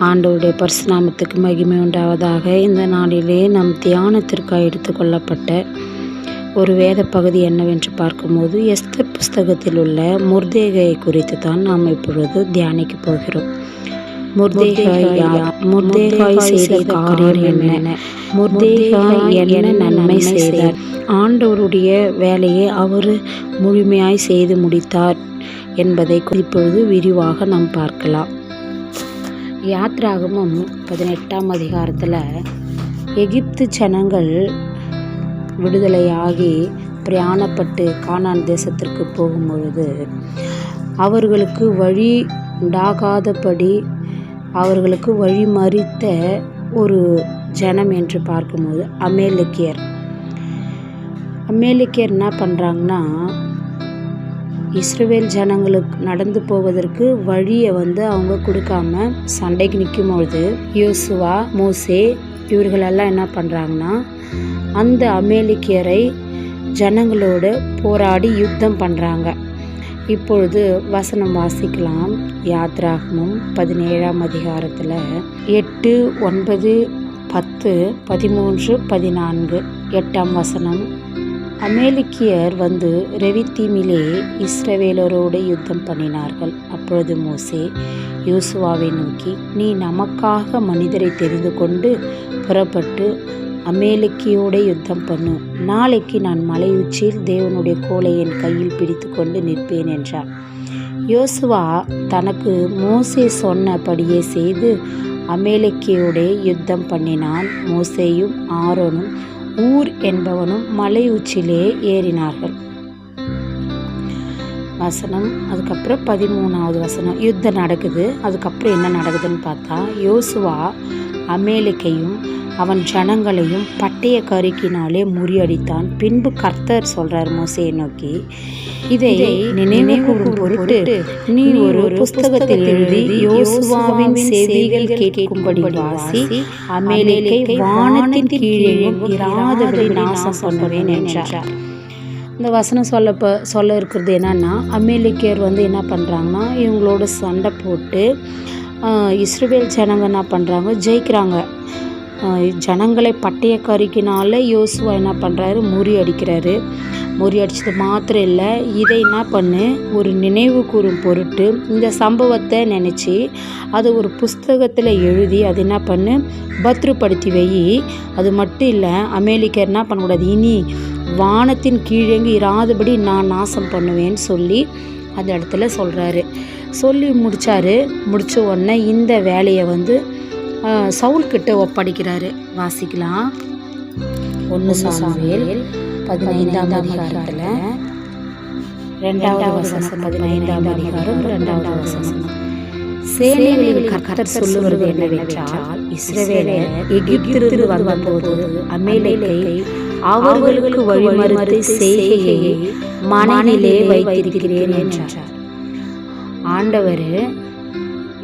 ஆண்டவருடைய பரிசுநாமத்துக்கு மகிமை உண்டாவதாக. இந்த நாளிலே நம் தியானத்திற்காக எடுத்துக்கொள்ளப்பட்ட ஒரு வேத பகுதி என்னவென்று பார்க்கும்போது, எஸ்தர் புஸ்தகத்தில் உள்ள மொர்தெகாயை குறித்து தான் நாம் இப்பொழுது தியானிக்க போகிறோம். மொர்தெகாய் செய்த காரியம் என்ன? மொர்தெகாய் என்ன நன்மை செய்தார்? ஆண்டவருடைய வேலையை அவர் முழுமையாய் செய்து முடித்தார் என்பதை இப்பொழுது விரிவாக நாம் பார்க்கலாம். யாத்ராகமம் 18ஆம் அதிகாரத்தில் எகிப்து ஜனங்கள் விடுதலையாகி பிரயாணப்பட்டு கானான் தேசத்திற்கு போகும் பொழுது அவர்களுக்கு வழி உண்டாகாதபடி அவர்களுக்கு வழி மறித்த ஒரு ஜனம் என்று பார்க்கும்போது அமேலேக்கியர் என்ன பண்ணுறாங்கன்னா, இஸ்ரவேல் ஜனங்களுக்கு நடந்து போவதற்கு வழியை அவங்க கொடுக்காம சண்டைக்கு நிற்கும் பொழுது யோசுவா, மோசே இவர்களெல்லாம் என்ன பண்ணுறாங்கன்னா, அந்த அமேலேக்கியரை ஜனங்களோடு போராடி யுத்தம் பண்ணுறாங்க. இப்பொழுது வசனம் வாசிக்கலாம். யாத்ராகமம் 17ஆம் அதிகாரத்தில் 8, 9, 10, 13, 14 8ஆம் வசனம். அமேலேக்கியர் ரெவித்தீமிலே இஸ்ரவேலரோடு யுத்தம் பண்ணினார்கள். அப்பொழுது மோசே யோசுவாவை நோக்கி, நீ நமக்காக மனிதரை தெரிந்து கொண்டு புறப்பட்டு அமேலேக்கியோடு யுத்தம் பண்ணு. நாளைக்கு நான் மலை உச்சியில் தேவனுடைய கோலை என் கையில் பிடித்து கொண்டு நிற்பேன் என்றார். யோசுவா தனக்கு மோசே சொன்னபடியே செய்து அமேலேக்கியோடு யுத்தம் பண்ணினான். மோசேயும் ஆரோனும் ஊர் என்பவனும் மலை உச்சியிலே ஏறினார்கள். வசனம் அதுக்கப்புறம் 13ஆவது வசனம். யுத்தம் நடக்குது. அதுக்கப்புறம் என்ன நடக்குதுன்னு பார்த்தா, யோசுவா அமேலேக்கையும் அவன் ஜனங்களையும் பட்டய கருக்கினாலே முறியடித்தான். பின்பு கர்த்தர் சொல்றார் மோசேயை நோக்கி, இதை நினைவு கூறும் பொருட்டு நீ ஒரு புஸ்தகத்தில் எழுதி யோசுவாவின் செவிகள் கேட்கும்படி வாசி, அமேலேக்கை வானத்தின் கீழேயும் இராதபடி நாசம் பண்ணுவேன் என்றார். இந்த வசனம் சொல்ல இருக்கிறது என்னன்னா, அமேலேக்கியர் என்ன பண்ணுறாங்கன்னா, இவங்களோட சண்டை போட்டு இஸ்ரவேல் ஜனங்க என்ன பண்ணுறாங்க, ஜெயிக்கிறாங்க. ஜனங்களை பட்டய கருக்கினால யோசுவா என்ன பண்ணுறாரு, முறியடிக்கிறாரு. முறியடிச்சது மாத்திரம் இல்லை, இதை என்ன பண்ணு, ஒரு நினைவு கூறும் பொருட்டு இந்த சம்பவத்தை நினச்சி அதை ஒரு புஸ்தகத்தில் எழுதி அது என்ன பண்ணு, பத்திரப்படுத்தி வை. அது மட்டும் இல்லை, அமேலேக்கியர் என்ன பண்ணக்கூடாது, இனி வானத்தின் கீழேங்கு இராதபடி நான் நாசம் பண்ணுவேன்னு சொல்லி அந்த இடத்துல சொல்கிறாரு. சொல்லி முடித்த உடனே இந்த வேலையை சவுல்கிட்ட ஒப்படைக்கிறாரு. வாசிக்கலாம். 1 சாமுவேல் 15ஆம் அதிகாரத்தில் 2வது வசனம். 15ஆம் அதிகாரம் 2வது வசனம். சேனைகளின் கர்த்தர் சொல்லுவது என்னவென்றால், இஸ்ரவேலர் எகிப்திலிருந்து வந்தபோது அமேலேக்கை அவர்களுக்கு வழிமறித்து செய்கையை மனதிலே வைத்திருக்கிறேன் என்றார். ஆண்டவர்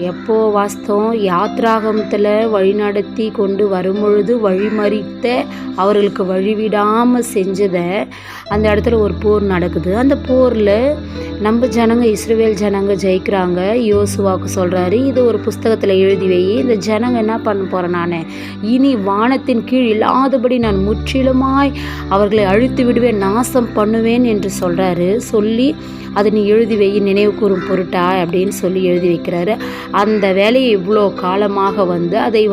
எப்போ வாஸ்தவம் யாத்ராகமத்தில் வழிநடத்தி கொண்டு வரும்பொழுது வழிமறித்த அவர்களுக்கு வழிவிடாமல் செஞ்சதை அந்த இடத்துல ஒரு போர் நடக்குது. அந்த போரில் நம்ம ஜனங்க இஸ்ரவேல் ஜனங்க ஜெயிக்கிறாங்க. யோசுவாவுக்கு சொல்கிறாரு, இது ஒரு புஸ்தகத்தில் எழுதி வை. இந்த ஜனங்க என்ன பண்ண போகிறேன், நான் இனி வானத்தின் கீழ் இல்லாதபடி நான் முற்றிலுமாய் அவர்களை அழித்து விடுவேன், நாசம் பண்ணுவேன் என்று சொல்கிறாரு. சொல்லி அதை நீ எழுதி வை, நினைவு கூறும் பொருட்டா அப்படின்னு சொல்லி எழுதி வைக்கிறாரு. அந்த வேலையை இவ்வளோ காலமாக அதை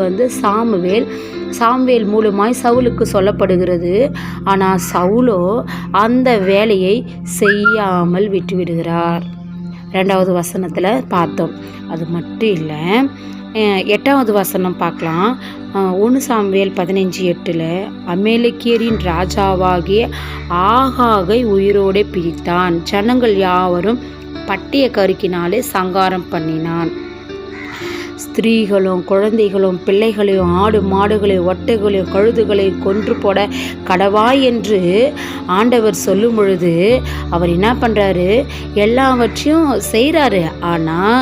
சாமுவேல் மூலமாய் சவுலுக்கு சொல்லப்படுகிறது. ஆனால் சவுலோ அந்த வேலையை செய்யாமல் விட்டுவிடுகிறார். 2வது வசனத்தில் பார்த்தோம். அது மட்டும் இல்லை, 8வது வசனம் பார்க்கலாம். 1 சாமுவேல் 15:8 அமேலேக்கியரின் ராஜாவாகிய ஆகாகை உயிரோடு பிடித்தான். ஜனங்கள் யாவரும் பட்டய கருக்கினாலே சங்காரம் பண்ணினான். ஸ்திரீகளும் குழந்தைகளும் பிள்ளைகளையும் ஆடு மாடுகளையும் ஒட்டைகளையும் கழுதுகளையும் கொன்று போட கடவாய் என்று ஆண்டவர் சொல்லும் பொழுது அவர் என்ன பண்ணுறாரு, எல்லாவற்றையும் செய்கிறாரு. ஆனால்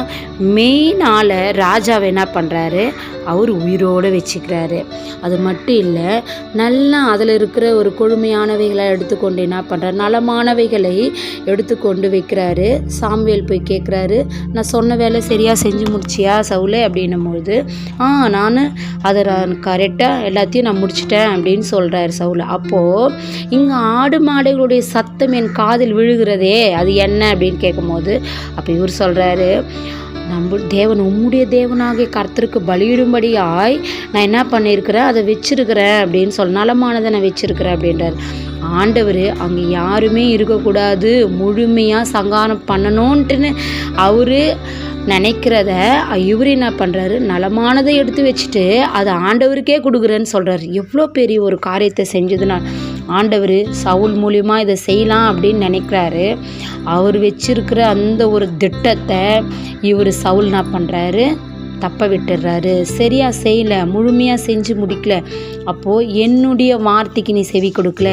மெயினால ராஜாவை என்ன பண்ணுறாரு, அவர் உயிரோடு வச்சுக்கிறாரு. அது மட்டும் இல்லை, நல்லா அதில் இருக்கிற ஒரு கொழுமையானவைகளை எடுத்துக்கொண்டு என்ன பண்ணுறாரு, நலமானவைகளை எடுத்துக்கொண்டு வைக்கிறாரு. சாமுவேல் போய் கேட்குறாரு, நான் சொன்ன வேலை சரியாக செஞ்சு முடிச்சியா சவுலே அப்படின்னும்பொழுது நான் அதை கரெக்டாக எல்லாத்தையும் நான் முடிச்சிட்டேன் அப்படின்னு சொல்கிறார் சவுல். அப்போது இங்கே ஆடு மாடுகளுடைய சத்தம் என் காதில் விழுகிறதே, அது என்ன அப்படின்னு கேட்கும்போது அப்போ இவர் சொல்கிறாரு, தேவன் உம்முடைய தேவனாகிய கர்த்தருக்கு பலியிடும்படியாய் நான் என்ன பண்ணியிருக்கிறேன், அதை வச்சிருக்கிறேன் அப்படின்னு நலமானதை நான் வச்சிருக்கிறேன் அப்படின்றார். ஆண்டவர் அங்கே யாருமே இருக்கக்கூடாது, முழுமையாக சங்காரம் பண்ணணுன்ட்டுன்னு அவரு நினைக்கிறத இவர் என்ன பண்ணுறாரு, நலமானதை எடுத்து வச்சுட்டு அதை ஆண்டவருக்கே கொடுக்குறேன்னு சொல்கிறார். எவ்வளோ பெரிய ஒரு காரியத்தை செஞ்சதுன்னா ஆண்டவர் சவுல் மூலிமா இதை செய்யலாம் அப்படின்னு நினைக்கிறாரு. அவர் வச்சிருக்கிற அந்த ஒரு திட்டத்தை இவர் சவுல் என்ன பண்ணுறாரு, தப்ப விட்டுடுறாரு. சரியாக செய்யலை, முழுமையாக செஞ்சு முடிக்கல. அப்போது என்னுடைய வார்த்தைக்கு நீ செவி கொடுக்கல,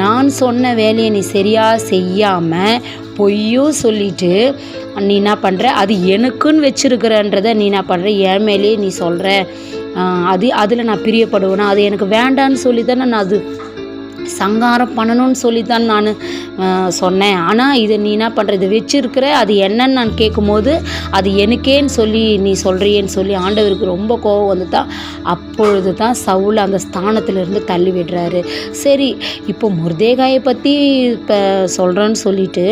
நான் சொன்ன வேலையை நீ சரியாக செய்யாமல் பொய்யும் சொல்லிட்டு நீ என்ன பண்ணுற, அது எனக்குன்னு வச்சுருக்கிறன்றதை நீ என்ன பண்ணுற, என் மேலேயே நீ சொல்கிற, அதில் நான் பிரியப்படுவேனா, அது எனக்கு வேண்டான்னு சொல்லி தானே நான் அது சங்காரம் பண்ணணும்னு சொல்லித்தான் நான் சொன்னேன். ஆனால் இதை நீ என்ன பண்ணுற, இதை வச்சுருக்கிற, அது என்னன்னு நான் கேட்கும்போது அது எனக்கேன்னு சொல்லி நீ சொல்கிறியேன்னு சொல்லி ஆண்டவருக்கு ரொம்ப கோபம் வந்து தான் அப்பொழுது தான் சவுல் அந்த ஸ்தானத்திலிருந்து தள்ளி விடுறாரு. சரி, இப்போ மொர்தெகாயை பற்றி இப்போ சொல்கிறேன்னு சொல்லிட்டு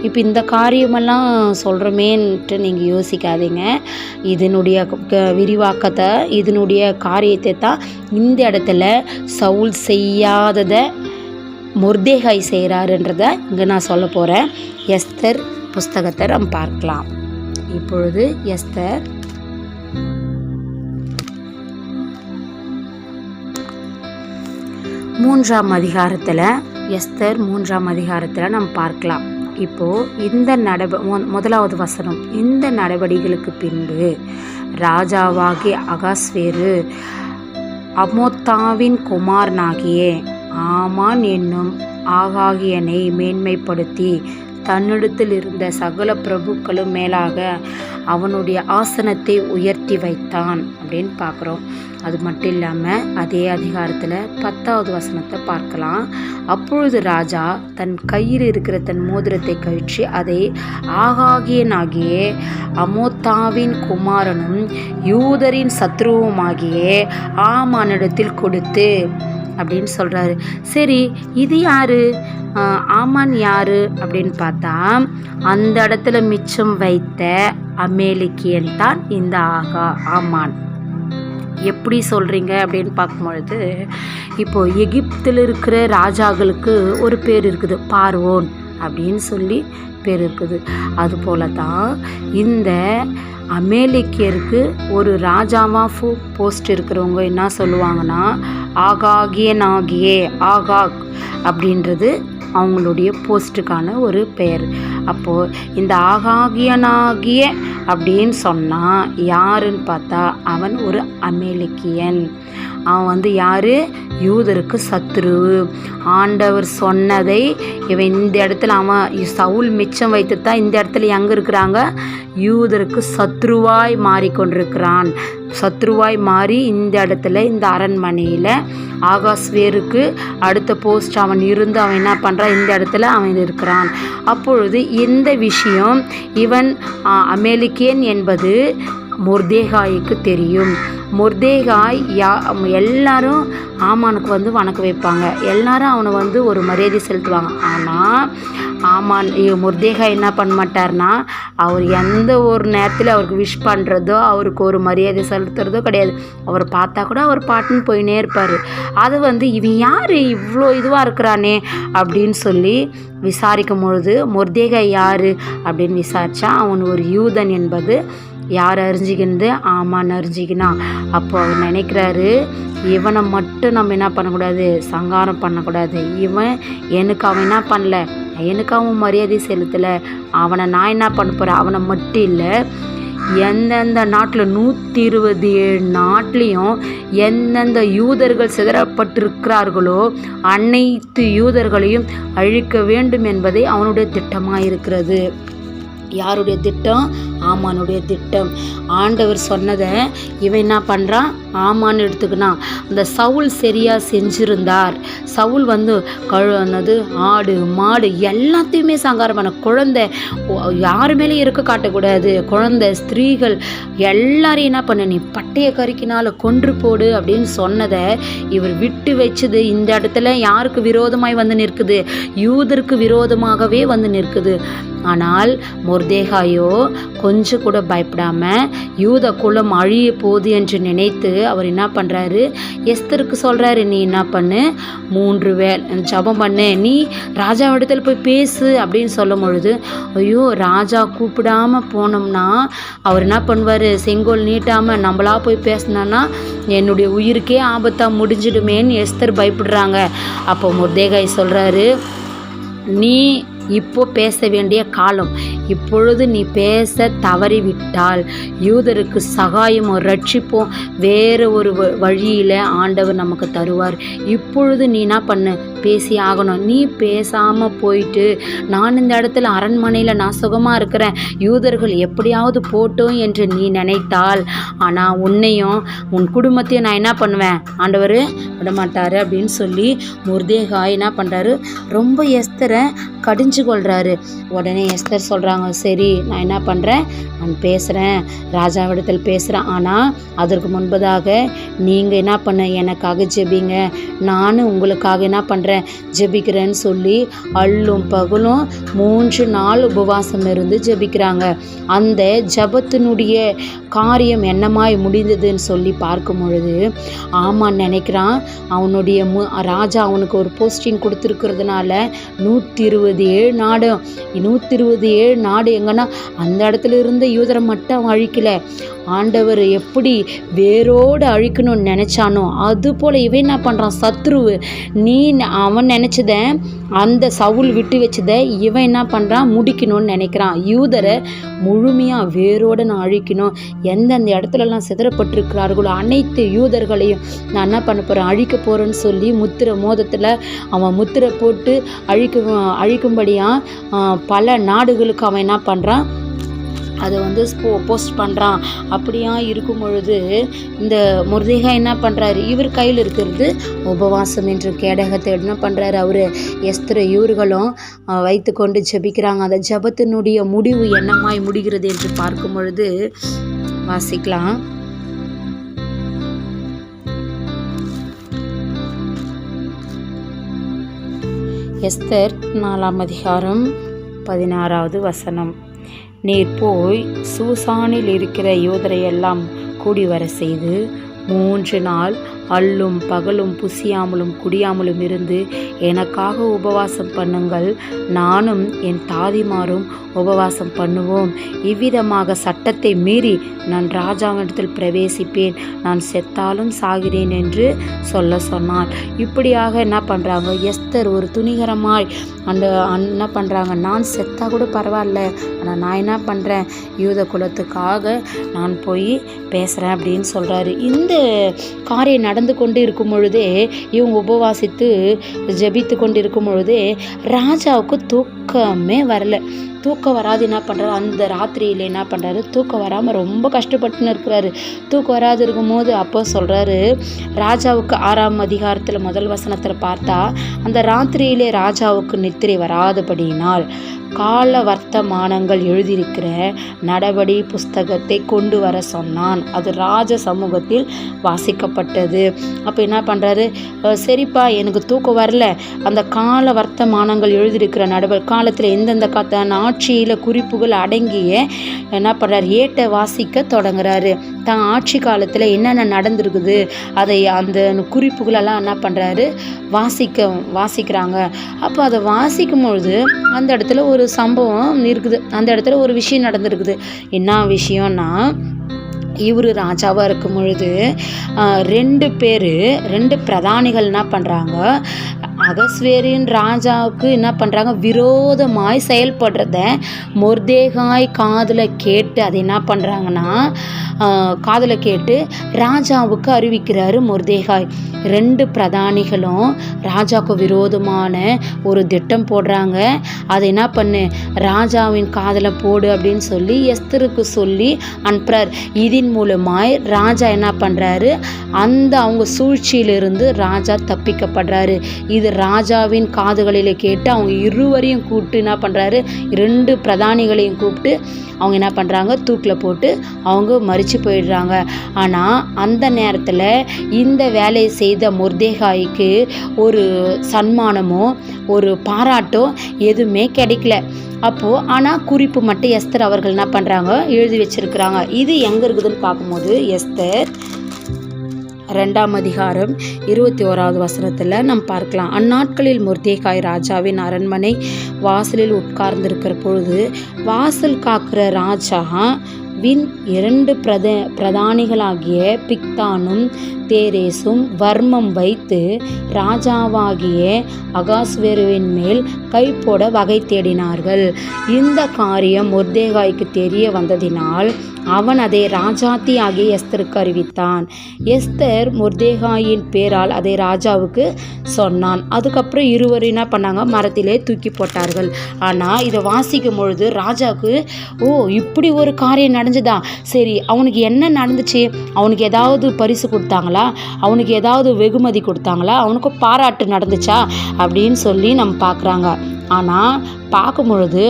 இப்போ இந்த காரியமெல்லாம் சொல்கிறோமேன்ட்டு நீங்கள் யோசிக்காதீங்க. இதனுடைய விரிவாக்கத்தை, இதனுடைய காரியத்தை தான் இந்த இடத்துல சவுல் செய்யாததை மொர்தெகாய் செய்கிறாருன்றதை இங்கே நான் சொல்ல போகிறேன். எஸ்தர் புஸ்தகத்தை நம்ம பார்க்கலாம். இப்பொழுது எஸ்தர் 3ஆம் அதிகாரத்தில், எஸ்தர் 3ஆம் அதிகாரத்தில் நம்ம பார்க்கலாம். இப்போது இந்த முதலாவது வசனம், இந்த நடவடிக்கைகளுக்கு பின்பு ராஜாவாகிய அகாஸ்வேரு அமோத்தாவின் குமாரனாகிய ஆமான் என்னும் ஆகாகியனை மேன்மைப்படுத்தி தன்னிடத்தில் இருந்த சகல பிரபுக்களும் மேலாக அவனுடைய ஆசனத்தை உயர்த்தி வைத்தான் அப்படின்னு பார்க்குறோம். அது மட்டும் இல்லாமல் அதே அதிகாரத்தில் 10வது வசனத்தை பார்க்கலாம். அப்பொழுது ராஜா தன் கையில் இருக்கிற தன் மோதிரத்தை கழிச்சு அதை ஆகாகியனாகிய அமோத்தாவின் குமாரனும் யூதரின் சத்ருவுமாகிய ஆமானிடத்தில் கொடுத்து அப்படின்னு சொல்கிறாரு. சரி, இது யார், ஆமான் யார் அப்படின்னு பார்த்தா அந்த இடத்துல மிச்சம் வைத்த அமேலிக்கியன் தான் இந்த ஆமான். எப்படி சொல்கிறீங்க அப்படின்னு பார்க்கும்பொழுது, இப்போது எகிப்தில் இருக்கிற ராஜாக்களுக்கு ஒரு பேர் இருக்குது, பார்வோன் அப்படின்னு சொல்லி பேர் இருக்குது. அதுபோல தான் இந்த அமேலிக்கியருக்கு ஒரு ராஜாவாக போஸ்ட் இருக்கிறவங்க என்ன சொல்லுவாங்கன்னா, ஆகாகியனாகியே, ஆகாக் அப்படின்றது அவங்களுடைய போஸ்ட்டுக்கான ஒரு பெயர். அப்போது இந்த ஆகாகியனாகிய அப்படின்னு சொன்னால் யாருன்னு பார்த்தா அவன் ஒரு அமேலிக்கியன். அவன் யார், யூதருக்கு சத்ரு. ஆண்டவர் சொன்னதை இவன் இந்த இடத்துல அவன் சவுல் மிச்சம் வைத்து தான் இந்த இடத்துல எங்கே இருக்கிறாங்க, யூதருக்கு சத்ருவாய் மாறிக்கொண்டிருக்கிறான். சத்ருவாய் மாறி இந்த இடத்துல இந்த அரண்மனையில் ஆகாஸ்வேருக்கு அடுத்த போஸ்ட் அவன் இருந்து அவன் என்ன பண்ணுறான், இந்த இடத்துல அவன் இருக்கிறான். அப்பொழுது இந்த விஷயம் இவன் அமேலிக்கியன் என்பது மொர்தெகாய்க்கு தெரியும். மொர்தெகாய் எல்லாரும் ஆமானுக்கு வணக்கம் வைப்பாங்க, எல்லாரும் அவனை ஒரு மரியாதை செலுத்துவாங்க. ஆனால் ஆமான் மொர்தெகாய் என்ன பண்ண மாட்டார்னா, அவர் எந்த ஒரு நேரத்தில் அவருக்கு விஷ் பண்ணுறதோ அவருக்கு ஒரு மரியாதை செலுத்துறதோ கிடையாது. அவரை பார்த்தா கூட அவர் பாட்டுன்னு போயினே இருப்பார். அது இவன் யார் இவ்வளோ இதுவாக இருக்கிறானே அப்படின்னு சொல்லி விசாரிக்கும் பொழுது மொர்தெகாய் யார் அப்படின்னு விசாரித்தா அவன் ஒரு யூதன் என்பது யார் அறிஞ்சிக்கினது, ஆமான் அறிஞ்சிக்கினான். அப்போ அவர் நினைக்கிறாரு, இவனை மட்டும் நம்ம என்ன பண்ணக்கூடாது, சங்காரம் பண்ணக்கூடாது. எனக்கு அவன் என்ன பண்ணல, எனக்கு அவன் மரியாதை செலுத்தலை, அவனை நான் என்ன பண்ண போகிறேன். அவனை மட்டும் இல்லை, எந்தெந்த நாட்டில் 127 நாட்டிலையும் எந்தெந்த யூதர்கள் சிதறப்பட்டிருக்கிறார்களோ அனைத்து யூதர்களையும் அழிக்க வேண்டும் என்பதை அவனுடைய திட்டமாக இருக்கிறது. யாருடைய திட்டம், ஆமானுடைய திட்டம். ஆண்டவர் சொன்னதை இவன் என்ன பண்ணுறான், ஆமான்னு எடுத்துக்கினான். அந்த சவுல் சரியாக செஞ்சிருந்தார். சவுல் வந்து கழுவுனது ஆடு மாடு எல்லாத்தையுமே சங்காரம் பண்ண, குழந்தை யாரு மேலேயும் இருக்க காட்டக்கூடாது, குழந்தை ஸ்திரீகள் எல்லாரையும் என்ன பண்ண, நீ பட்டைய கறிக்கினால கொன்று போடு அப்படின்னு சொன்னதை இவர் விட்டு வச்சது இந்த இடத்துல யாருக்கு விரோதமாய் வந்து நிற்குது, யூதருக்கு விரோதமாகவே வந்து நிற்குது. ஆனால் மொர்தேகாயோ கொஞ்சம் கூட பயப்படாம யூத குலம் அழிய போகுது என்று நினைத்து அவர் என்ன பண்றாரு, எஸ்தருக்கு சொல்றாரு, நீ என்ன பண்ணு, 3 வேளை ஜெபம் பண்ணு, நீ ராஜா இடத்துல போய் பேசு அப்படின்னு சொல்லும் பொழுது, ஐயோ ராஜா கூப்பிடாம போனோம்னா அவர் என்ன பண்ணுவார், செங்கோல் நீட்டாம நம்மளா போய் பேசினான்னா என்னுடைய உயிருக்கே ஆபத்தா முடிஞ்சிடுமேன்னு எஸ்தர் பயப்படுறாங்க. அப்போ மொர்தேகாய் சொல்றாரு, நீ இப்போ பேச வேண்டிய காலம், இப்பொழுது நீ பேச தவறிவிட்டால் யூதருக்கு சகாயமும் ரட்சிப்போம் வேறு ஒரு வழியில் ஆண்டவர் நமக்கு தருவார். இப்பொழுது நீ என்ன பண்ணு, பேசி ஆகணும். நீ பேசாமல் போயிட்டு நான் இந்த இடத்துல அரண்மனையில் நான் சுகமாக இருக்கிறேன், யூதர்கள் எப்படியாவது போட்டோம் என்று நீ நினைத்தால், ஆனால் உன்னையும் உன் குடும்பத்தையும் நான் என்ன பண்ணுவேன், ஆண்டவர் விடமாட்டாரு அப்படின்னு சொல்லி மொர்தேகாய் என்ன பண்ணுறாரு, ரொம்ப எஸ்தரை கடிஞ்சு கொள்கிறாரு. உடனே எஸ்தர் சொல்கிறாங்க, சரி நான் என்ன பண்ணுறேன், நான் பேசுகிறேன், ராஜாவிடத்தில் பேசுகிறேன், ஆனால் அதற்கு முன்பதாக நீங்கள் என்ன பண்ண, எனக்காக ஜெபிங்க, நானும் உங்களுக்காக என்ன பண்ணுறேன் ஜெபிக்கிறேன்னு சொல்லி அள்ளும் பகலும் 3 நாள் உபவாசம் இருந்து ஜெபிக்கிறாங்க. அந்த ஜெபத்தினுடைய காரியம் என்னமாய் முடிந்ததுன்னு சொல்லி பார்க்கும் பொழுது, ஆமான்னு நினைக்கிறான், அவனுடைய ராஜா அவனுக்கு ஒரு போஸ்டிங் கொடுத்துருக்கிறதுனால 127 நாடு, 127 நாடு எங்கன்னா அந்த இடத்துல இருந்த யூதரை மட்டும் அவன் அழிக்கல, ஆண்டவர் எப்படி வேரோடு அழிக்கணும்னு நினச்சானோ அது போல் இவன் என்ன பண்ணுறான், சத்ருவு நீ அவன் நினச்சத அந்த சவுல் விட்டு வச்சதை இவன் என்ன பண்ணுறான், முடிக்கணும்னு நினைக்கிறான். யூதரை முழுமையாக வேரோடு நான் அழிக்கணும், எந்தெந்த இடத்துலலாம் சிதறப்பட்டிருக்கிறார்களோ அனைத்து யூதர்களையும் நான் என்ன பண்ண போகிறேன், அழிக்க போகிறேன்னு சொல்லி முத்திரை மோதத்தில் அவன் முத்திரை போட்டு அழிக்கும்படியாக பல நாடுகளுக்கு அவன் என்ன பண்ணுறான், அதை வந்து போஸ்ட் பண்ணுறான். அப்படியா இருக்கும் பொழுது இந்த மொர்தேகாய் என்ன பண்ணுறாரு, இவர் கையில் இருக்கிறது உபவாசம் என்ற கேடகத்தை என்ன பண்ணுறாரு, அவர் எஸ்தர் இவர்களும் வைத்து கொண்டு ஜெபிக்கிறாங்க. அந்த ஜெபத்தினுடைய முடிவு என்னமாய் முடிகிறது என்று பார்க்கும் பொழுது வாசிக்கலாம். எஸ்தர் 4ஆம் அதிகாரம் 16வது வசனம். நீர் போய் சூசானில் இருக்கிற யூதரையெல்லாம் கூடி வர செய்து 3 நாள் அல்லும் பகலும் புசியாமலும் குடியாமலும் இருந்து எனக்காக உபவாசம் பண்ணுங்கள், நானும் என் தாதிமாரும் உபவாசம் பண்ணுவோம். இவ்விதமாக சட்டத்தை மீறி நான் ராஜாவிடத்தில் பிரவேசிப்பேன், நான் செத்தாலும் சாகிறேன் என்று சொல்ல சொன்னான். இப்படியாக என்ன பண்ணுறாங்க, எஸ்தர் ஒரு துணிகரமாய் அந்த என்ன பண்ணுறாங்க, நான் செத்தா கூட பரவாயில்ல, ஆனால் நான் என்ன பண்ணுறேன், யூத குலத்துக்காக நான் போய் பேசுகிறேன் அப்படின்னு சொல்கிறாரு. இந்த காரியம் நடந்து கொண்டு இருக்கும் பொழுதே, இவங்க உபவாசித்து ஜெபித்து கொண்டு இருக்கும் பொழுதே ராஜாவுக்கு தூக்கமே வரல. தூக்கம் வராது என்ன பண்ணுறாரு, அந்த ராத்திரியில் என்ன பண்ணுறாரு, தூக்கம் வராமல் ரொம்ப கஷ்டப்பட்டுன்னு இருக்கிறாரு. தூக்கம் வராது இருக்கும்போது அப்போ சொல்கிறாரு, ராஜாவுக்கு 6ஆம் அதிகாரத்தில் முதல் வசனத்தில் பார்த்தா, அந்த ராத்திரியிலே ராஜாவுக்கு நித்திரை வராதபடியினால் கால வர்த்தமானங்கள் எழுதியிருக்கிற நடபடி புஸ்தகத்தை கொண்டு வர சொன்னான். அது ராஜ சமூகத்தில் வாசிக்கப்பட்டது. அப்போ என்ன பண்ணுறாரு, சரிப்பா எனக்கு தூக்கம் வரல, அந்த கால வர்த்தமானங்கள் எழுதியிருக்கிற காலத்தில் எந்தெந்த ஆட்சியில் குறிப்புகள் அடங்கிய என்ன பண்ணுறாரு, ஏட்டை வாசிக்க தொடங்குறாரு. தான் ஆட்சி காலத்தில் என்னென்ன நடந்திருக்குது அதை அந்த குறிப்புகளெல்லாம் என்ன பண்ணுறாரு, வாசிக்கிறாங்க. அப்போ அதை வாசிக்கும் பொழுது அந்த இடத்துல ஒரு சம்பவம் இருக்குது, அந்த இடத்துல ஒரு விஷயம் நடந்திருக்குது. என்ன விஷயம்னா, இவர் ராஜாவாக இருக்கும் பொழுது 2 பிரதானிகள் என்ன பண்ணுறாங்க, அகஸ்வேரின் ராஜாவுக்கு என்ன பண்ணுறாங்க, விரோதமாய் செயல்படுறத மொர்தேகாய் காதில் கேட்டு அதை என்ன பண்ணுறாங்கன்னா காதில் கேட்டு ராஜாவுக்கு அறிவிக்கிறாரு மொர்தேகாய். 2 பிரதானிகளும் ராஜாவுக்கு விரோதமான ஒரு திட்டம் போடுறாங்க. அதை என்ன பண்ணு, ராஜாவின் காதில் போடு அப்படின்னு சொல்லி எஸ்தருக்கு சொல்லி அனுப்புறார். இதன் மூலமாய் ராஜா என்ன பண்ணுறாரு, அவங்க சூழ்ச்சியிலிருந்து ராஜா தப்பிக்கப்படுறாரு. இது ராஜாவின் காதுகளில் கேட்டு அவங்க இருவரையும் கூப்பிட்டு என்ன பண்ணுறாரு, 2 பிரதானிகளையும் கூப்பிட்டு அவங்க என்ன பண்ணுறாங்க, தூக்கில் போட்டு அவங்க மறித்து போயிடுறாங்க. ஆனால் அந்த நேரத்தில் இந்த வேலையை செய்த மொர்தேகாய்க்கு ஒரு சன்மானமோ ஒரு பாராட்டோ எதுவுமே கிடைக்கல. அப்போது ஆனால் குறிப்பு மட்டும் எஸ்தர் அவர்கள் என்ன பண்ணுறாங்க, எழுதி வச்சிருக்கிறாங்க. இது எங்கே இருக்குதுன்னு பார்க்கும்போது எஸ்தர் 2ஆம் அதிகாரம் 21வது வசனத்தில் நம்ம பார்க்கலாம். அந்நாட்களில் மொர்தேகாய் ராஜாவின் அரண்மனை வாசலில் உட்கார்ந்திருக்கிற பொழுது வாசல் காக்கிற ராஜா வின் 2 பிரதானிகளாகிய பிக்தானும் தேரேசும் வர்மம் வைத்து ராஜாவாகிய அகாஸ்வேருவின் மேல் கை போட வகை தேடினார்கள். இந்த காரியம் மொர்தேகாய்க்கு தெரிய வந்ததினால் அவன் அதை ராஜாத்தி ஆகிய எஸ்தருக்கு அறிவித்தான். எஸ்தர் மொர்தேகாயின் பேரால் அதை ராஜாவுக்கு சொன்னான். அதுக்கப்புறம் இருவரும் என்ன பண்ணாங்க, மரத்திலே தூக்கி போட்டார்கள். ஆனால் இதை வாசிக்கும் பொழுது ராஜாவுக்கு, ஓ இப்படி ஒரு காரியம் நடந்துதா, சரி அவனுக்கு என்ன நடந்துச்சு, அவனுக்கு ஏதாவது பரிசு கொடுத்தாங்களா, அவனுக்கு ஏதாவது வெகுமதி கொடுத்தாங்களா, அவனுக்கு பாராட்டு நடந்துச்சா அப்படின்னு சொல்லி நம்ம பார்க்குறாங்க. ஆனால் பார்க்கும் பொழுது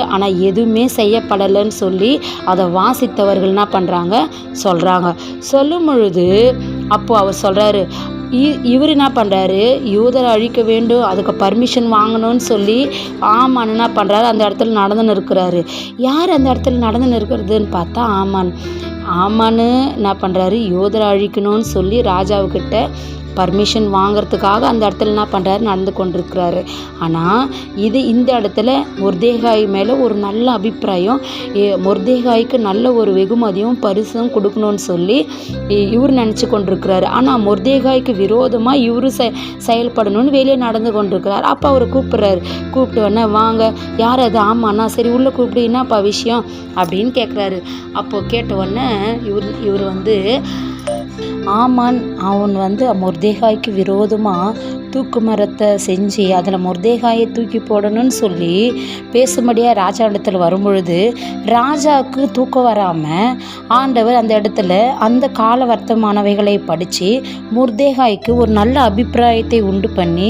எதுவுமே செய்யப்படலைன்னு சொல்லி அதை வாசித்தவர்கள் என்ன பண்ணுறாங்க, சொல்லும் பொழுது அப்போது அவர் சொல்கிறாரு, இவர் என்ன பண்ணுறாரு, யூதரை அழிக்க வேண்டும், அதுக்கு பர்மிஷன் வாங்கணும்னு சொல்லி ஆமான் என்ன பண்ணுறாரு, அந்த இடத்துல நடந்துன்னு இருக்கிறாரு. யார் அந்த இடத்துல நடந்துன்னு இருக்கிறதுன்னு பார்த்தா ஆமான்னு என்ன பண்ணுறாரு, யூதரை அழிக்கணும்னு சொல்லி ராஜாவுக்கிட்ட பர்மிஷன் வாங்கிறதுக்காக அந்த இடத்துல என்ன பண்ணுறாரு, நடந்து கொண்டிருக்கிறாரு. ஆனால் இந்த இடத்துல மொர்தேகாய் மேலே ஒரு நல்ல அபிப்பிராயம், மொர்தேகாய்க்கு நல்ல ஒரு வெகுமதியும் பரிசும் கொடுக்கணும்னு சொல்லி இவர் நினச்சி கொண்டிருக்கிறாரு. ஆனால் மொர்தேகாய்க்கு விரோதமாக இவரு செயல்படணும்னு வெளியே நடந்து கொண்டிருக்கிறார். அப்போ அவரை கூப்பிட்டு உடனே, வாங்க யார் அது, ஆமாண்ணா சரி உள்ளே கூப்பிடு, என்னப்பா விஷயம் அப்படின்னு கேட்குறாரு. அப்போது கேட்ட உடனே இவர் ஆமான் அவன் மொர்தேகாய்க்கு விரோதமாக தூக்கு மரத்தை செஞ்சு அதில் மொர்தேகாயை தூக்கி போடணும்னு சொல்லி பேசும்படியாக ராஜா இடத்துல வரும்பொழுது ராஜாவுக்கு தூக்கம் வராமல் ஆண்டவர் அந்த இடத்துல அந்த கால வர்த்தமானவைகளை படித்து மொர்தேகாய்க்கு ஒரு நல்ல அபிப்பிராயத்தை உண்டு பண்ணி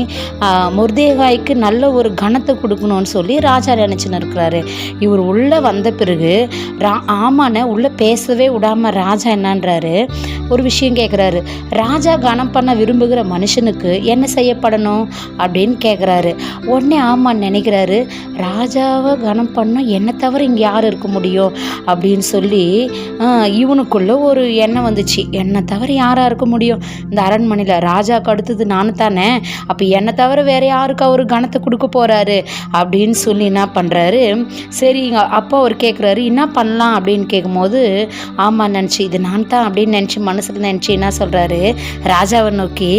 மொர்தேகாய்க்கு நல்ல ஒரு கனத்தை கொடுக்கணும்னு சொல்லி ராஜா நினச்சின்னு இருக்கிறாரு. இவர் உள்ளே வந்த பிறகு ஆமான உள்ளே பேசவே விடாமல் ராஜா என்னன்றாரு, ஒரு விஷயம் கேட்குறாரு. ராஜா கனம் பண்ண விரும்புகிற மனுஷனுக்கு என்ன செய்யப்படணும் அப்படின்னு கேட்குறாரு. உடனே ஆமான்னு நினைக்கிறாரு, ராஜாவை கனம் பண்ண என்னை தவிர இங்கே யார் இருக்க முடியும் அப்படின்னு சொல்லி இவனுக்குள்ள ஒரு எண்ணம் வந்துச்சு, என்னை தவிர யாராக இருக்க முடியும் இந்த அரண்மனையில், ராஜாவுக்கு அடுத்தது நானு தானே, அப்போ என்னை தவிர வேறு யாருக்கு அவர் கனத்தை கொடுக்க போகிறாரு அப்படின்னு சொல்லி என்ன பண்ணுறாரு. சரி அப்போ அவர் கேட்குறாரு, என்ன பண்ணலாம் அப்படின்னு கேட்கும்போது ஆமாம் நினச்சி இது நான் தான் அப்படின்னு நினச்சி மனசில் நினச்சி என்ன சொல்கிறாரு, ராஜாவை நோக்கி,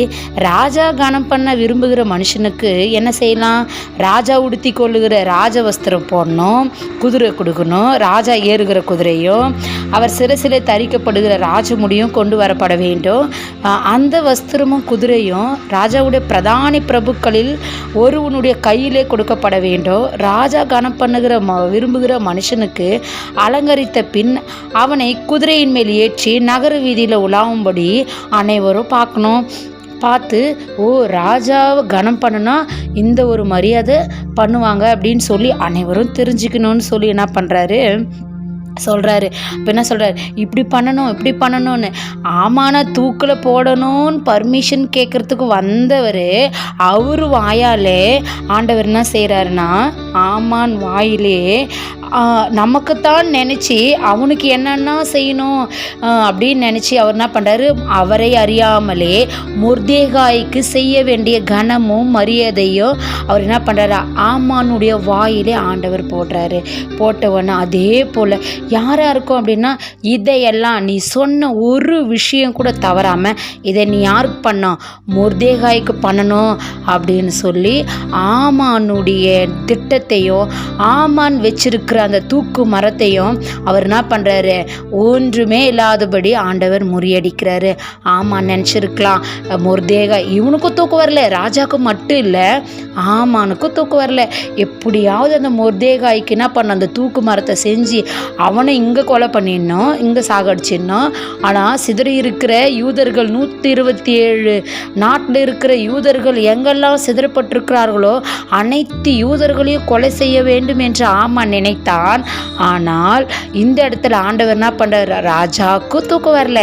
ராஜா கனம் பண்ண விரும்புகிற மனுஷனுக்கு என்ன செய்யலாம், ராஜா உடுத்தி கொள்ளுகிற ராஜ வஸ்திரம் போடணும், குதிரை கொடுக்கணும், ராஜா ஏறுகிற குதிரையும் அவர் சிரசிலே தரிக்கப்படுகிற ராஜமுடியும் கொண்டு வரப்பட வேண்டும். அந்த வஸ்திரமும் குதிரையும் ராஜாவுடைய பிரதானி பிரபுக்களில் ஒருவனுடைய கையிலே கொடுக்கப்பட வேண்டும். ராஜா கனம் பண்ணுகிற விரும்புகிற மனுஷனுக்கு அலங்கரித்த பின் அவனை குதிரையின் மேல் ஏற்றி நகர வீதியில் உலாவும்படி அனைவரும் பார்த்து ஓ ராஜாவை கனம் பண்ணுனா இந்த ஒரு மரியாதை பண்ணுவாங்க அப்படின்னு சொல்லி அனைவரும் தெரிஞ்சுக்கணும்னு சொல்லி என்ன பண்ணுறாரு சொல்கிறாரு. இப்போ என்ன சொல்கிறார், இப்படி பண்ணணும்னு ஆமான தூக்கில் போடணும்னு பர்மிஷன் கேட்குறதுக்கு வந்தவர் அவர் வாயாலே ஆண்டவர் என்ன செய்கிறாருன்னா ஆமான் வாயிலே நமக்குத்தான் நினச்சி அவனுக்கு என்னென்னா செய்யணும் அப்படின்னு நினச்சி அவர் என்ன பண்ணுறாரு, அவரை அறியாமலே மொர்தெகாய்க்கு செய்ய வேண்டிய கனமும் மரியாதையும் அவர் என்ன பண்ணுறாரு, ஆமானுடைய வாயிலே ஆண்டவர் போடுறாரு. போட்டவொன்னே அதே போல் யாராக இருக்கும் அப்படின்னா, இதையெல்லாம் நீ சொன்ன ஒரு விஷயம் கூட தவறாமல் இதை நீ யாருக்கு பண்ணோம், மொர்தெகாய்க்கு பண்ணணும் அப்படின்னு சொல்லி ஆமானுடைய திட்டத்தையும் ஆமான் வச்சிருக்கிற அந்த தூக்கு மரத்தையும் அவர் என்ன பண்ணுறாரு, ஒன்றுமே இல்லாதபடி ஆண்டவர் முறியடிக்கிறாரு. ஆமான் நினச்சிருக்கலாம் மொர்தெகாய் இவனுக்கும் தூக்கு வரல, ராஜாவுக்கு மட்டும் இல்லை ஆமானுக்கும் தூக்கு வரல, எப்படியாவது அந்த மொர்தெகாய்க்கு என்ன பண்ண அந்த தூக்கு மரத்தை செஞ்சு அவனை இங்கே கொலை பண்ணிடணும், இங்கே சாகடிச்சிடணும். ஆனால் சிதறி இருக்கிற யூதர்கள் 127 நாட்டில் இருக்கிற யூதர்கள் எங்கெல்லாம் சிதறப்பட்டிருக்கிறார்களோ அனைத்து யூதர்களையும் கொலை செய்ய வேண்டும் என்று ஆமான் நினைத்தான். ஆனால் இந்த இடத்துல ஆண்டவர் என்ன பண்ணுறார், ராஜாவுக்கு தூக்கம் வரல,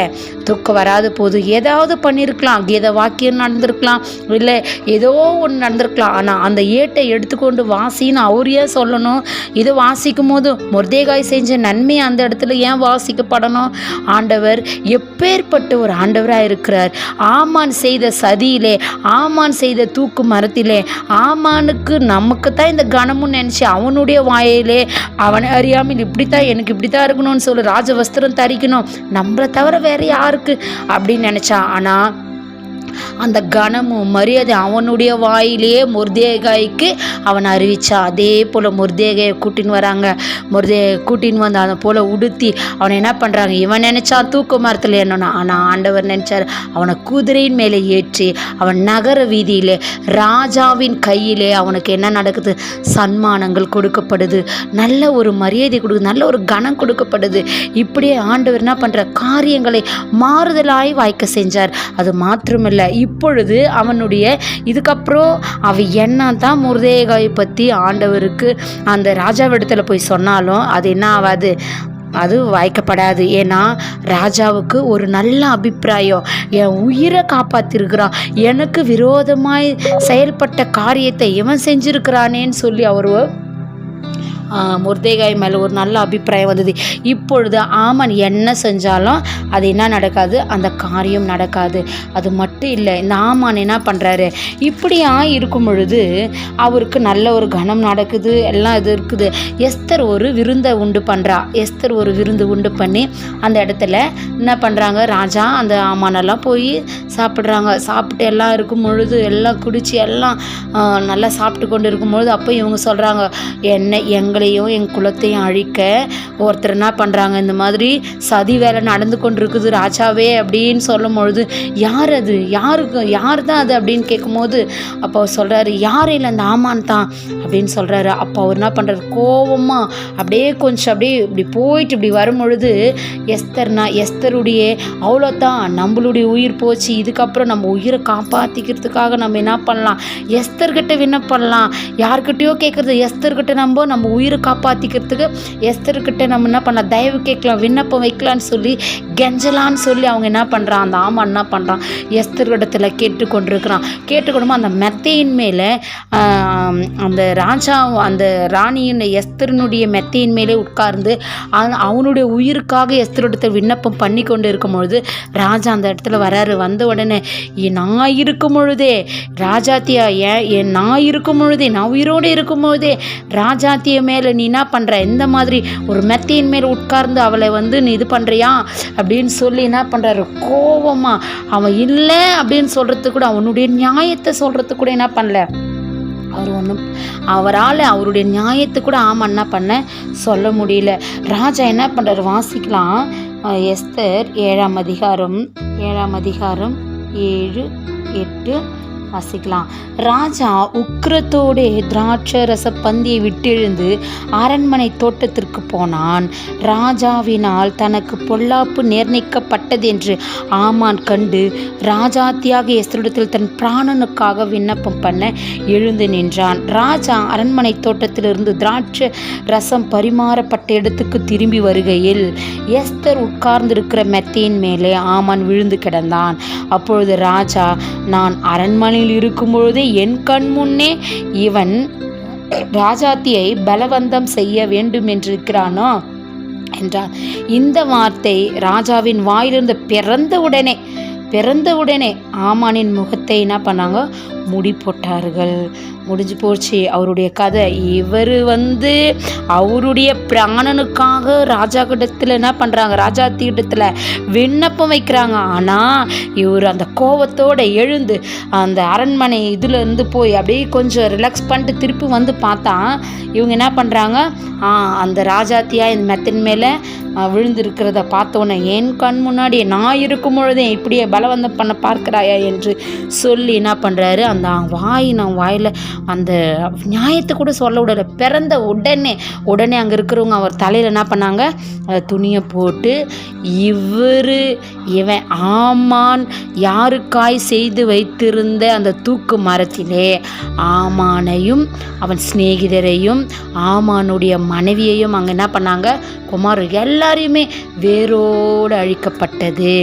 தூக்கம் வராத போது ஏதாவது பண்ணியிருக்கலாம், கீத வாக்கியம் நடந்திருக்கலாம், இல்லை ஏதோ ஒன்று நடந்திருக்கலாம். ஆனால் அந்த ஏட்டை எடுத்துக்கொண்டு வாசின்னு அவர் ஏன் சொல்லணும், இது வாசிக்கும் போது மொர்தெகாய் செஞ்ச நன்மை அந்த இடத்துல ஏன் வாசிக்கப்படணும்? ஆண்டவர் எப்பேற்பட்ட ஒரு ஆண்டவராக இருக்கிறார். ஆமான் செய்த சதியிலே, ஆமான் செய்த தூக்கு மரத்திலே, ஆமானுக்கு நமக்கு தான் இந்த கனமும் நினச்சி அவனுடைய வாயிலே அவனை அறியாமல் இப்படித்தான் எனக்கு இப்படித்தான் இருக்கணும்னு சொல்லி ராஜ வஸ்திரம் தரிக்கணும், நம்மளை தவிர வேற யாருக்கு அப்படின்னு நினச்சா. ஆனால் அந்த கனமும் மரியாதை அவனுடைய வாயிலேயே மொர்தெகாய்க்கு அவன் அறிவிச்சான். அதே போல் மொர்தெகாயை கூட்டின்னு வராங்க. கூட்டின்னு வந்து அதை போல் உடுத்தி அவனை என்ன பண்ணுறாங்க, இவன் நினச்சான் தூக்கு மரத்தில் என்னன்னா, ஆனால் ஆண்டவர் நினச்சார் அவனை குதிரையின் மேலே ஏற்றி அவன் நகர வீதியிலே ராஜாவின் கையிலே அவனுக்கு என்ன நடக்குது, சன்மானங்கள் கொடுக்கப்படுது, நல்ல ஒரு மரியாதை கொடுக்குது, நல்ல ஒரு கனம் கொடுக்கப்படுது. இப்படியே ஆண்டவர் என்ன பண்ணுற காரியங்களை மாறுதலாய் வாய்க்க செஞ்சார். அது மாத்திரமில்லை, இப்பொழுது அவனுடைய இதுக்கப்புறம் அவன் என்ன தான் மொர்தெகாயை பற்றி ஆண்டவருக்கு அந்த ராஜாவிடத்தில் போய் சொன்னாலும் அது என்ன ஆகாது, அது வாய்க்கப்படாது. ஏன்னா ராஜாவுக்கு ஒரு நல்ல அபிப்பிராயம், என் உயிரை காப்பாற்றிருக்கிறான், எனக்கு விரோதமாய் செயல்பட்ட காரியத்தை இவன் செஞ்சிருக்கிறானேன்னு சொல்லி அவர் மொர்தெகாய் மேலே ஒரு நல்ல அபிப்பிராயம் வந்தது. இப்பொழுது ஆமான் என்ன செஞ்சாலும் அது என்ன நடக்காது, அந்த காரியம் நடக்காது. அது மட்டும் இல்லை, இந்த ஆமான் என்ன பண்ணுறாரு, இப்படியா இருக்கும் பொழுது அவருக்கு நல்ல ஒரு கனம் நடக்குது, எல்லாம் இது இருக்குது. எஸ்தர் ஒரு விருந்தை உண்டு பண்ணுறா. எஸ்தர் ஒரு விருந்து உண்டு பண்ணி அந்த இடத்துல என்ன பண்ணுறாங்க, ராஜா அந்த ஆமானெல்லாம் போய் சாப்பிட்றாங்க. சாப்பிட்டு எல்லாம் இருக்கும் பொழுது எல்லாம் குடிச்சு எல்லாம் நல்லா சாப்பிட்டு கொண்டு இருக்கும் பொழுது அப்போ இவங்க சொல்கிறாங்க, எங்கள் என் குலத்தையும் அழிக்க ஒருத்தர் என்ன பண்ணுறாங்க, இந்த மாதிரி சதி வேலை நடந்து கொண்டிருக்குது ராஜாவே அப்படின்னு சொல்லும் பொழுது, யார் அது, யார் தான் அது அப்படின்னு கேட்கும்போது அப்போ அவர் சொல்கிறாரு, யாரும் இல்லை அந்த ஆமான் தான் அப்படின்னு சொல்கிறாரு. அப்போ அவர் என்ன பண்ணுறாரு, கோபமாக அப்படியே கொஞ்சம் அப்படியே இப்படி போயிட்டு இப்படி வரும்பொழுது எஸ்தருடைய அவ்வளோதான், நம்மளுடைய உயிர் போச்சு, இதுக்கப்புறம் நம்ம உயிரை காப்பாற்றிக்கிறதுக்காக நம்ம என்ன பண்ணலாம், எஸ்தர்கிட்ட விண்ணப்படலாம், யார்கிட்டயோ கேட்குறது, எஸ்தர்கிட்ட நம்ம உயிரை காப்பாற்றிக்கிறதுக்கு எஸ்தர்கிட்ட நம்ம என்ன பண்ணலாம், தயவு கேட்கலாம், விண்ணப்பம் வைக்கலான்னு சொல்லி கெஞ்சலான்னு சொல்லி அவங்க என்ன பண்ணுறான், அந்த ஆமான் என்ன பண்ணுறான், எஸ்தர்கிட்டத்தில் கேட்டுக்கொண்டிருக்கிறான். கேட்டுக்கொண்டு அந்த மெத்தையின் மேலே அந்த ராஜா அந்த ராணியின் எஸ்தரினுடைய மெத்தையின் மேலே உட்கார்ந்து அவனுடைய உயிருக்காக எஸ்தரிடத்தை விண்ணப்பம் பண்ணி கொண்டு இருக்கும் பொழுது ராஜா அந்த இடத்துல வராரு. வந்த உடனே, நான் இருக்கும் பொழுதே ராஜாத்தியா, நான் இருக்கும் பொழுதே, நான் உயிரோடு இருக்கும் பொழுதே ராஜாத்திய மேலே நீ என்ன பண்ணுற, இந்த மாதிரி ஒரு மெத்தையின் மேலே உட்கார்ந்து அவளை நீ இது பண்ணுறியா அப்படின்னு சொல்லி என்ன பண்ணுறாரு, கோபமாக அவன் இல்லை அப்படின்னு சொல்கிறதுக்கு கூட, அவனுடைய நியாயத்தை சொல்கிறதுக்கு கூட என்ன பண்ணல அவரால் அவருடைய நியாயத்தை கூட ஆமாம் என்ன பண்ண சொல்ல முடியல. ராஜா என்ன பண்ணுறாரு, வாசிக்கலாம். எஸ்தர் 7ஆம் அதிகாரம் 7, 8 வாசிக்கலாம். ராஜா உக்கிரத்தோடே திராட்சை ரச பந்தியை விட்டெழுந்து அரண்மனை தோட்டத்திற்கு போனான். ராஜாவினால் தனக்கு பொல்லாப்பு நிர்ணயிக்கப்பட்டது என்று ஆமான் கண்டு ராஜாத்தியாக எஸ்தரிடத்தில் தன் பிராணனுக்காக விண்ணப்பம் பண்ண எழுந்து நின்றான். ராஜா அரண்மனை தோட்டத்திலிருந்து திராட்சை ரசம் பரிமாறப்பட்ட இடத்துக்கு திரும்பி வருகையில் எஸ்தர் உட்கார்ந்திருக்கிற மெத்தையின் மேலே ஆமான் விழுந்து கிடந்தான். அப்பொழுது ராஜா, நான் அரண்மனை இருக்கும் பொழுதே என் கண் முன்னே இவன் ராஜாத்தியை பலவந்தம் செய்ய வேண்டும் என்றிருக்கிறானோ என்றார். இந்த வார்த்தை ராஜாவின் வாயிலிருந்து பிறந்த உடனே ஆமானின் முகத்தை என்ன பண்ணாங்க, முடி போட்டார்கள். முடிஞ்சு போச்சு அவருடைய கதை. இவர் அவருடைய பிராணனுக்காக ராஜா கிட்டத்தில் என்ன பண்ணுறாங்க, ராஜாத்தி இடத்துல விண்ணப்பம் வைக்கிறாங்க. ஆனால் இவர் அந்த கோவத்தோடு எழுந்து அந்த அரண்மனை இருந்து போய் அப்படியே கொஞ்சம் ரிலாக்ஸ் பண்ணிட்டு திருப்பி பார்த்தா இவங்க என்ன பண்ணுறாங்க, அந்த ராஜாத்தியா இந்த மெத்தின் மேலே விழுந்திருக்கிறத பார்த்தோன்னே என் கண் முன்னாடி நான் இருக்கும் பொழுதே இப்படியே பலவந்தம் பண்ண பார்க்கிறாயா என்று சொல்லி என்ன பண்ணுறாரு, அந்த வாயில் அந்த நியாயத்தை கூட சொல்ல விடலை. பிறந்த உடனே அங்கே இருக்கிறவங்க அவர் தலையில் என்ன பண்ணாங்க, துணியை போட்டு இவன் ஆமான் யாருக்காய் செய்து வைத்திருந்த அந்த தூக்கு மரத்திலே ஆமானையும் அவன் சிநேகிதரையும் ஆமானுடைய மனைவியையும் அங்கே என்ன பண்ணாங்க, குமாரர் எல்லாரையுமே வேரோடு அழிக்கப்பட்டது.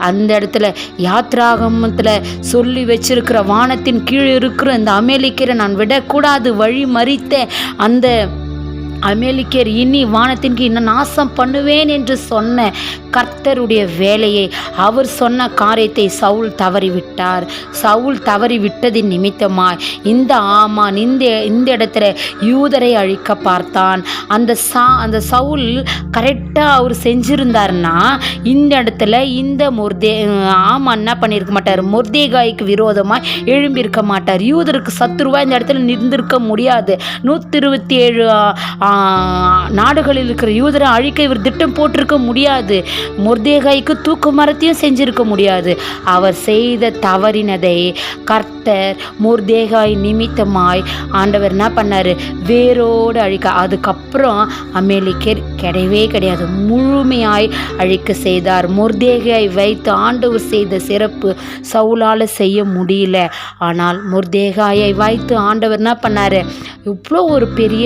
அந்த இடத்துல யாத்ராகமத்தில் சொல்லி வச்சிருக்கிற வானத்தின் கீழ் இருக்கிற இந்த அமேலிக்கரை நான் விடக்கூடாது, வழி மறித்த அந்த அமேலிக்கர் இனி வானத்தின் கீழ் இன்னும் நாசம் பண்ணுவேன் என்று சொன்ன கர்த்தருடைய வேலையை, அவர் சொன்ன காரியத்தை சவுல் தவறிவிட்டார். சவுல் தவறிவிட்டதின் நிமித்தமாய் இந்த ஆமான் இந்த இடத்துல யூதரை அழிக்க பார்த்தான். அந்த சவுல் கரெக்டாக அவர் செஞ்சிருந்தார்னா இந்த இடத்துல இந்த ஆமான் என்ன பண்ணியிருக்க மாட்டார், மொர்தேகாய்க்கு விரோதமாக எழும்பியிருக்க மாட்டார். யூதருக்கு சத்துருவா இந்த இடத்துல நின்றிருக்க முடியாது. 127 நாடுகளில் இருக்கிற யூதரை அழிக்க இவர் திட்டம் போட்டிருக்க முடியாது. மொர்தேகாய்க்கு தூக்கு மரத்தையும் செஞ்சிருக்க முடியாது. அவர் செய்த தவறினதை கர்த்தர் மொர்தேகாய் நிமித்தமாய் ஆண்டவர் என்ன பண்ணாரு, வேரோடு அழிக்க. அதுக்கப்புறம் அமேலிக்கர் கிடையாது, முழுமையாய் அழிக்க செய்தார். மொர்தேகாய் வைத்து ஆண்டவர் செய்த சிறப்பு சவுலால் செய்ய முடியல. ஆனால் மொர்தேகாயை வைத்து ஆண்டவர் என்ன பண்ணாரு, இவ்வளோ ஒரு பெரிய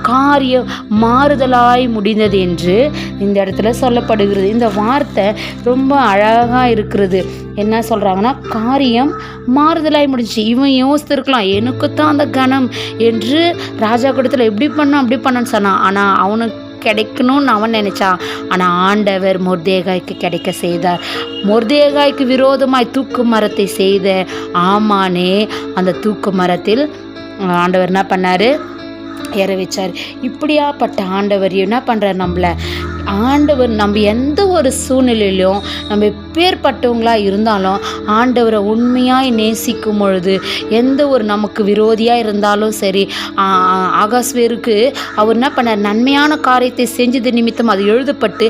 காரியம் மாறுதலாய் முடிந்தது என்று இந்த இடத்துல சொல்லப்படுகிறது. இந்த வார்த்தை ரொம்ப அழகாக இருக்கிறது. என்ன சொல்கிறாங்கன்னா, காரியம் மாறுதலாய் முடிஞ்சிச்சு. இவன் யோசித்திருக்கலாம், எனக்குத்தான் அந்த கணம் என்று ராஜா கூடத்தில் எப்படி பண்ணான்னு சொன்னான். ஆனால் அவனுக்கு கிடைக்கணும்னு அவன் நினைச்சான். ஆனால் ஆண்டவர் மொர்தேகாய்க்கு கிடைக்க செய்தார். மொர்தேகாய்க்கு விரோதமாய் தூக்கு மரத்தை செய்த ஆமானே அந்த தூக்கு மரத்தில் ஆண்டவர் என்ன பண்ணாரு, ஏற வச்சார். இப்படியாப்பட்ட ஆண்டவர் என்ன பண்ணுறார், ஆண்டவர் நம்ம எந்த ஒரு சூழ்நிலையிலும் நம்ம எப்பேற்பட்டவங்களாக இருந்தாலும் ஆண்டவரை உண்மையாய் நேசிக்கும் பொழுது எந்த ஒரு நமக்கு விரோதியாக இருந்தாலும் சரி, ஆகாஸ்வேருக்கு அவர் என்ன பண்ணார், நன்மையான காரியத்தை செஞ்சது நிமித்தம் அது எழுதப்பட்டு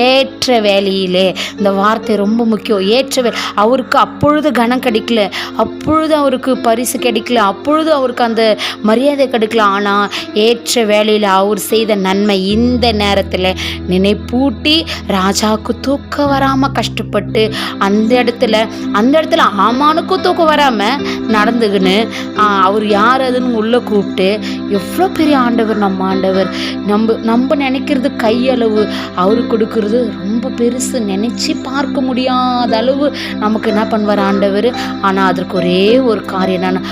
ஏற்ற வேலையிலே, இந்த வார்த்தை ரொம்ப முக்கியம். ஏற்ற வேலை. அவருக்கு அப்பொழுது கனம் கிடைக்கல, அப்பொழுது அவருக்கு பரிசு கிடைக்கல, அப்பொழுது அவருக்கு அந்த மரியாதை கிடைக்கல. ஆனால் ஏற்ற வேலையில் அவர் செய்த நன்மை இந்த நேரத்தில் நினைப்பூட்டி ராஜாவுக்கு தூக்கம் வராமல் கஷ்டப்பட்டு அந்த இடத்துல ஆமானுக்கும் தூக்கம் வராமல் நடந்துக்கின்னு அவர் யார் அதுன்னு உள்ளே கூப்பிட்டு, எவ்வளோ பெரிய ஆண்டவர் நம்ம ஆண்டவர். நம்ம நினைக்கிறது கையளவு, அவரு கொடுக்கறது ரொம்ப பெருசு, நினச்சி பார்க்க முடியாத அளவு நமக்கு என்ன பண்ணுவார் ஆண்டவர். ஆனால் அதற்கு ஒரே ஒரு காரியம் என்னன்னா,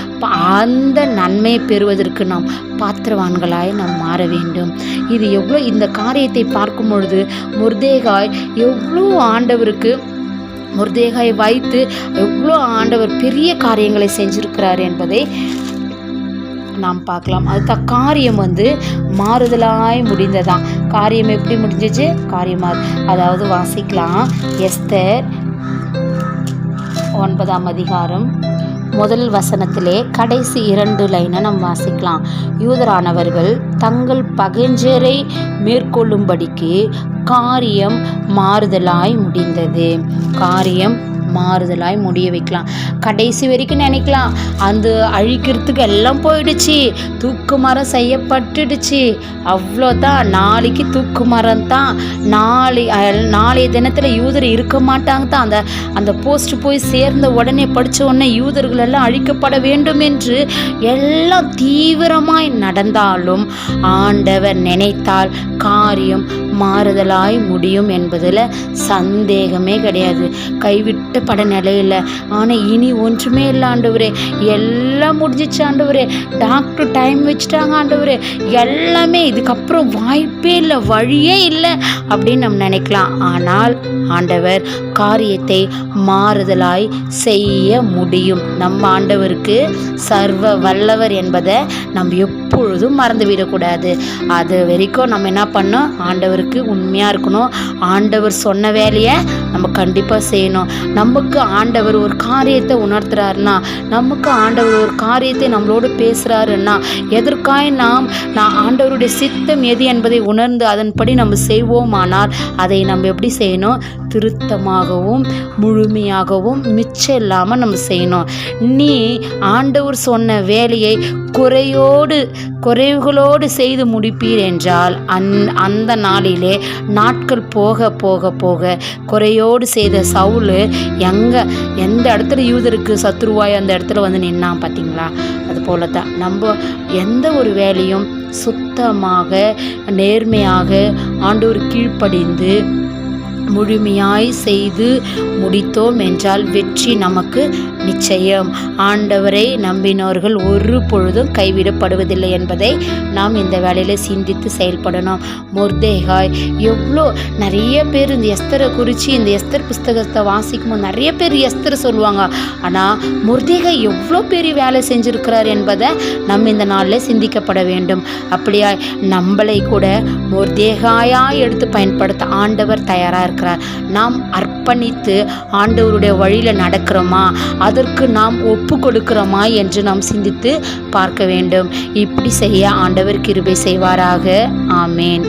அந்த நன்மையை பெறுவதற்கு நாம் பாத்திரவான்களாய் நாம் மாற வேண்டும். இது எவ்வளோ, இந்த காரியத்தை பார்க்கும் பொழுது மொர்தேகாய் எவ்வளோ ஆண்டவருக்கு, மொர்தேகாயை வைத்து எவ்வளோ ஆண்டவர் பெரிய காரியங்களை செஞ்சிருக்கிறார் என்பதை நாம் பார்க்கலாம். அதுதான் காரியம் மாறுதலாய் முடிந்ததான். காரியம் எப்படி முடிஞ்சிச்சு, அதாவது வாசிக்கலாம். எஸ்தர் 9ஆம் அதிகாரம் முதல் வசனத்திலே கடைசி 2 லைனை நம்ம வாசிக்கலாம். யூதரானவர்கள் தங்கள் பகைஞரை மேற்கொள்ளும்படிக்கு காரியம் மாறுதலாய் முடிந்தது. காரியம் மாறுதலாய் முடிய வைக்கலாம். கடைசி வரைக்கும் நினைக்கலாம், அந்த அழிக்கிறதுக்கு எல்லாம் போயிடுச்சு, தூக்கு மரம் செய்யப்பட்டுடுச்சு, அவ்வளோதான், நாளைக்கு தூக்கு மரம் தான், நாளைய தினத்தில் யூதர் இருக்க மாட்டாங்க தான். அந்த போஸ்ட் போய் சேர்ந்த உடனே படித்த உடனே யூதர்கள் எல்லாம் அழிக்கப்பட வேண்டும் என்று எல்லாம் தீவிரமாய் நடந்தாலும் ஆண்டவர் நினைத்தால் காரியம் மாறுதலாய் முடியும் என்பதில் சந்தேகமே கிடையாது. கைவிட்ட கஷ்டப்பட நிலையில. ஆனால் இனி ஒன்றுமே இல்லை ஆண்டவரே, எல்லாம் முடிஞ்சிச்சு ஆண்டவரே, டாக்டர் டைம் வச்சுட்டாங்க ஆண்டவரே, எல்லாமே இதுக்கப்புறம் வாய்ப்பே இல்லை, வழியே இல்லை அப்படின்னு நம்ம நினைக்கலாம். ஆனால் ஆண்டவர் காரியத்தை மாறுதலாய் செய்ய முடியும். நம்ம ஆண்டவருக்கு சர்வ வல்லவர் என்பதை நம்ம எப்பொழுதும் மறந்துவிடக்கூடாது. அது வரைக்கும் நம்ம என்ன பண்ணோம், ஆண்டவருக்கு உண்மையாக இருக்கணும். ஆண்டவர் சொன்ன வேலையை நம்ம கண்டிப்பாக செய்யணும். நமக்கு ஆண்டவர் ஒரு காரியத்தை உணர்த்துறாருன்னா, நமக்கு ஆண்டவர் ஒரு காரியத்தை நம்மளோடு பேசுகிறாருன்னா, எதற்காய் நான் ஆண்டவருடைய சித்தம் எது என்பதை உணர்ந்து அதன்படி நம்ம செய்வோமானால் அதை நம்ம எப்படி செய்யணும், திருத்தமாகவும் முழுமையாகவும் மிச்சம் இல்லாமல் நம்ம செய்யணும். நீ ஆண்டவர் சொன்ன வேலையை குறைவுகளோடு செய்து முடிப்பீர் என்றால் அந்த நாளிலே நாட்கள் போக போக போக குறையோடு செய்த சவுல் எந்த இடத்துல யூதருக்கு சத்ருவாய் அந்த இடத்துல வந்து நின்னான் பார்த்தீங்களா? அது போல தான் நம்ம எந்த ஒரு வேலையும் சுத்தமாக நேர்மையாக ஆண்டவர் கீழ்ப்படிந்து முழுமையாய் செய்து முடித்தோம் என்றால் வெற்றி நமக்கு நிச்சயம். ஆண்டவரை நம்பினோர்கள் ஒரு பொழுதும் கைவிடப்படுவதில்லை என்பதை நாம் இந்த வேளையில் சிந்தித்து செயல்படணும். மொர்தேகாய் எவ்வளோ நிறைய பேர் இந்த எஸ்தரை குறித்து, இந்த எஸ்தர் புஸ்தகத்தை வாசிக்கும்போது நிறைய பேர் எஸ்தரை சொல்லுவாங்க. ஆனால் மொர்தேகாய் எவ்வளோ பெரிய வேலை செஞ்சுருக்கிறார் என்பதை நம்ம இந்த நாளில் சிந்திக்கப்பட வேண்டும். அப்படியா நம்மளை கூட மொர்தேகாயாக எடுத்து பயன்படுத்த ஆண்டவர் தயாராக இருக்கிறார். நாம் அர்ப்பணித்து ஆண்டவருடைய வழியில் நடக்கிறோமா, அதற்கு நாம் ஒப்பு கொடுக்கிறோமா என்று நாம் சிந்தித்து பார்க்க வேண்டும். இப்படி செய்ய ஆண்டவர் கிருபை செய்வாராக. ஆமேன்.